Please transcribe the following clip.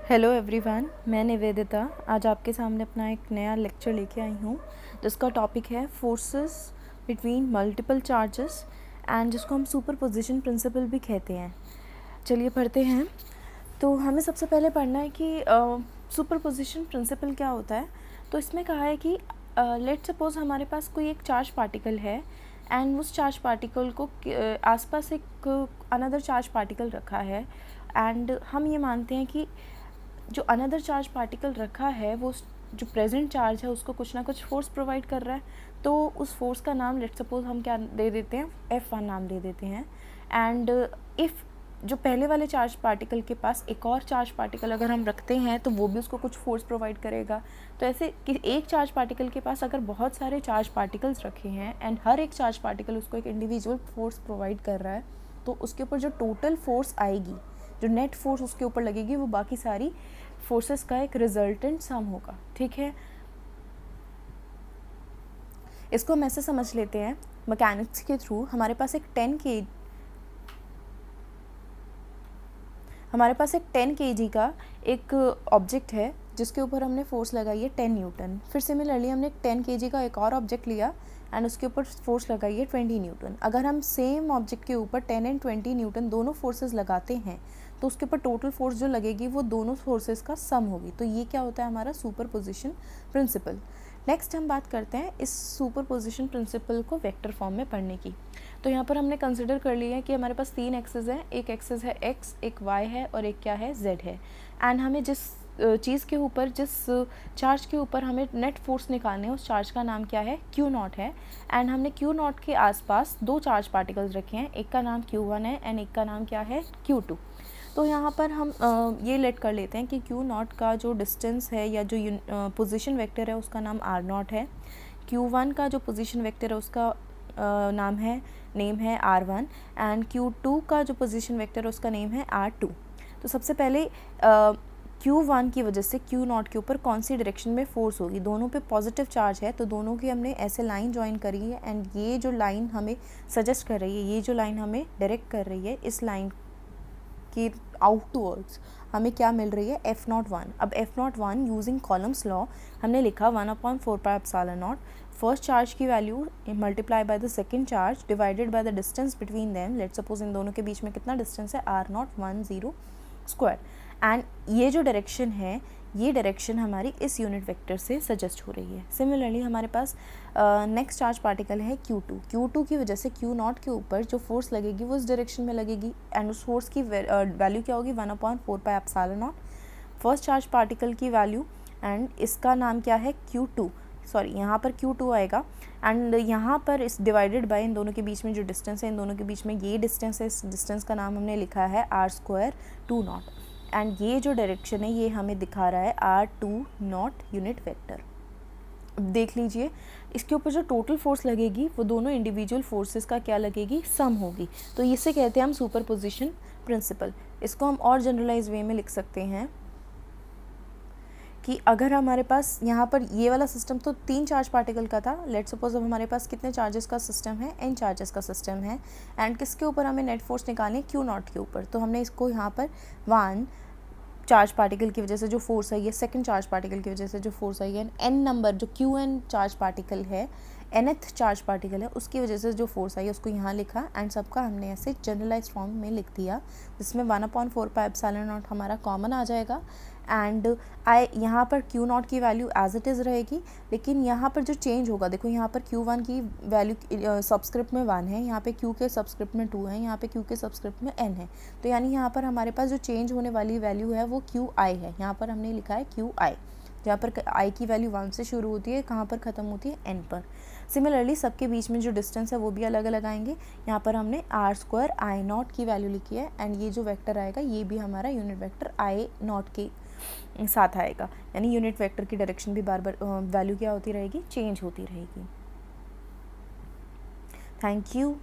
Hello everyone, मैं निवेदिता आज आपके सामने अपना एक नया लेक्चर लेके आई हूँ जिसका टॉपिक है forces between multiple charges and जिसको हम सुपरपोजिशन प्रिंसिपल भी कहते हैं। चलिए पढ़ते हैं। तो हमें सबसे पहले पढ़ना है कि सुपरपोजिशन प्रिंसिपल क्या होता है। तो इसमें कहा है कि लेट सपोज हमारे पास कोई एक चार्ज पार्टिकल है एंड उस चार्ज पार्टिकल को आसपास एक अनदर चार्ज पार्टिकल रखा है एंड हम ये मानते हैं कि जो अनदर चार्ज पार्टिकल रखा है वो जो प्रेजेंट चार्ज है उसको कुछ ना कुछ फोर्स प्रोवाइड कर रहा है। तो उस फोर्स का नाम लेट सपोज हम क्या दे देते हैं, F1 नाम दे देते हैं। एंड इफ़ जो पहले वाले चार्ज पार्टिकल के पास एक और चार्ज पार्टिकल अगर हम रखते हैं तो वो भी उसको कुछ फोर्स प्रोवाइड करेगा। तो ऐसे कि एक चार्ज पार्टिकल के पास अगर बहुत सारे चार्ज पार्टिकल्स रखे हैं एंड हर एक चार्ज पार्टिकल उसको एक इंडिविजुअल फोर्स प्रोवाइड कर रहा है, तो उसके ऊपर जो टोटल फोर्स आएगी, जो नेट फोर्स उसके ऊपर लगेगी, वो बाकी सारी फोर्सेस का एक रिजल्टेंट सम होगा। ठीक है, इसको हम ऐसे समझ लेते हैं मैकेनिक्स के थ्रू। हमारे पास एक 10 kg का एक ऑब्जेक्ट है जिसके ऊपर हमने फोर्स लगाई है 10 न्यूटन। फिर सिमिलरली हमने 10 kg का एक और ऑब्जेक्ट लिया एंड उसके ऊपर फोर्स लगाई है 20 न्यूटन। अगर हम सेम ऑब्जेक्ट के ऊपर 10 एंड 20 न्यूटन दोनों फोर्सेस लगाते हैं तो उसके ऊपर टोटल फोर्स जो लगेगी वो दोनों फोर्सेस का सम होगी। तो ये क्या होता है, हमारा सुपरपोजिशन प्रिंसिपल। नेक्स्ट हम बात करते हैं इस सुपरपोजिशन प्रिंसिपल को वेक्टर फॉर्म में पढ़ने की। तो यहाँ पर हमने कंसिडर कर लिया है कि हमारे पास 3 एक्सेस हैं, एक एक्सेस है x, एक y है और एक क्या है z है। एंड हमें जिस चीज़ के ऊपर, जिस चार्ज के ऊपर हमें नेट फोर्स निकालने है उस चार्ज का नाम क्या है, Q0 है। एंड हमने Q0 के आसपास 2 चार्ज पार्टिकल्स रखे हैं, एक का नाम Q1 है एंड एक का नाम क्या है, Q2। तो यहाँ पर हम ये लेट कर लेते हैं कि Q0 का जो डिस्टेंस है या जो पोजीशन वेक्टर है उसका नाम R0 है। Q1 का जो पोजीशन वेक्टर है उसका नेम है R1 एंड Q2 का जो पोजीशन वेक्टर है उसका नेम है R2। तो सबसे पहले Q1 की वजह से Q0 के ऊपर कौन सी डायरेक्शन में फोर्स होगी। दोनों पे पॉजिटिव चार्ज है तो दोनों की हमने ऐसे लाइन ज्वाइन करी है एंड ये जो लाइन हमें सजेस्ट कर रही है, ये जो लाइन हमें डायरेक्ट कर रही है, इस लाइन की आउटवर्ड्स हमें क्या मिल रही है, F01। अब F01 यूजिंग कॉलम्स लॉ हमने लिखा 1/4πε0 फर्स्ट चार्ज की value multiply by the second charge divided by the distance between them. Let's suppose in दोनों के बीच में कितना डिस्टेंस है, R010 स्क्वायर। एंड ये जो डायरेक्शन है, ये डायरेक्शन हमारी इस यूनिट वेक्टर से सजेस्ट हो रही है। सिमिलरली हमारे पास नेक्स्ट चार्ज पार्टिकल है Q2 की वजह से Q0 के ऊपर जो फोर्स लगेगी वो इस डायरेक्शन में लगेगी एंड उस फोर्स की वैल्यू क्या होगी, 1/4πε0 फर्स्ट चार्ज पार्टिकल की वैल्यू एंड इसका नाम क्या है, Q2। सॉरी, यहाँ पर Q2 आएगा एंड यहाँ पर इस डिवाइडेड बाय इन दोनों के बीच में जो डिस्टेंस है, इन दोनों के बीच में ये डिस्टेंस है, इस डिस्टेंस का नाम हमने लिखा है R²2/0 एंड ये जो डायरेक्शन है ये हमें दिखा रहा है R2/0 यूनिट वेक्टर। अब देख लीजिए इसके ऊपर जो टोटल फोर्स लगेगी वो दोनों इंडिविजुअल फोर्सेस का क्या लगेगी, सम होगी। तो इसे कहते हैं हम सुपरपोजिशन प्रिंसिपल। इसको हम और जनरलाइज वे में लिख सकते हैं कि अगर हमारे पास यहाँ पर ये वाला सिस्टम तो 3 चार्ज पार्टिकल का था। लेट सपोज अब हमारे पास कितने चार्जेस का सिस्टम है, n चार्जेस का सिस्टम है एंड किसके ऊपर हमें नेट फोर्स निकालने, Q0 के ऊपर। तो हमने इसको यहाँ पर 1 चार्ज पार्टिकल की वजह से जो फोर्स आई है, सेकंड चार्ज पार्टिकल की वजह से जो फोर्स आई है, n नंबर जो Qn चार्ज पार्टिकल है, nth चार्ज पार्टिकल है, उसकी वजह से जो फोर्स आई है उसको यहाँ लिखा एंड सबका हमने ऐसे जनरलाइज फॉर्म में लिख दिया जिसमें 1/4πε0 हमारा कॉमन आ जाएगा एंड यहाँ पर Q0 की वैल्यू एज इट इज़ रहेगी। लेकिन यहाँ पर जो चेंज होगा, देखो यहाँ पर Q1 की वैल्यू सबस्क्रिप्ट में 1 है, यहाँ पे Q के सबस्क्रिप्ट में 2 है, यहाँ पे Q के सबस्क्रिप्ट में n है। तो यानी यहाँ पर हमारे पास जो चेंज होने वाली वैल्यू है वो QI है। यहाँ पर हमने लिखा है QI, जहाँ पर I की वैल्यू 1 से शुरू होती है, कहाँ पर ख़त्म होती है, n पर। सिमिलरली सबके बीच में जो डिस्टेंस है वो भी अलग अलग आएंगे। यहाँ पर हमने R²I0 की वैल्यू लिखी है एंड ये जो वेक्टर आएगा ये भी हमारा यूनिट वेक्टर I0 के साथ आएगा। यानी यूनिट वेक्टर की डायरेक्शन भी बार बार वैल्यू क्या होती रहेगी, चेंज होती रहेगी। Thank you.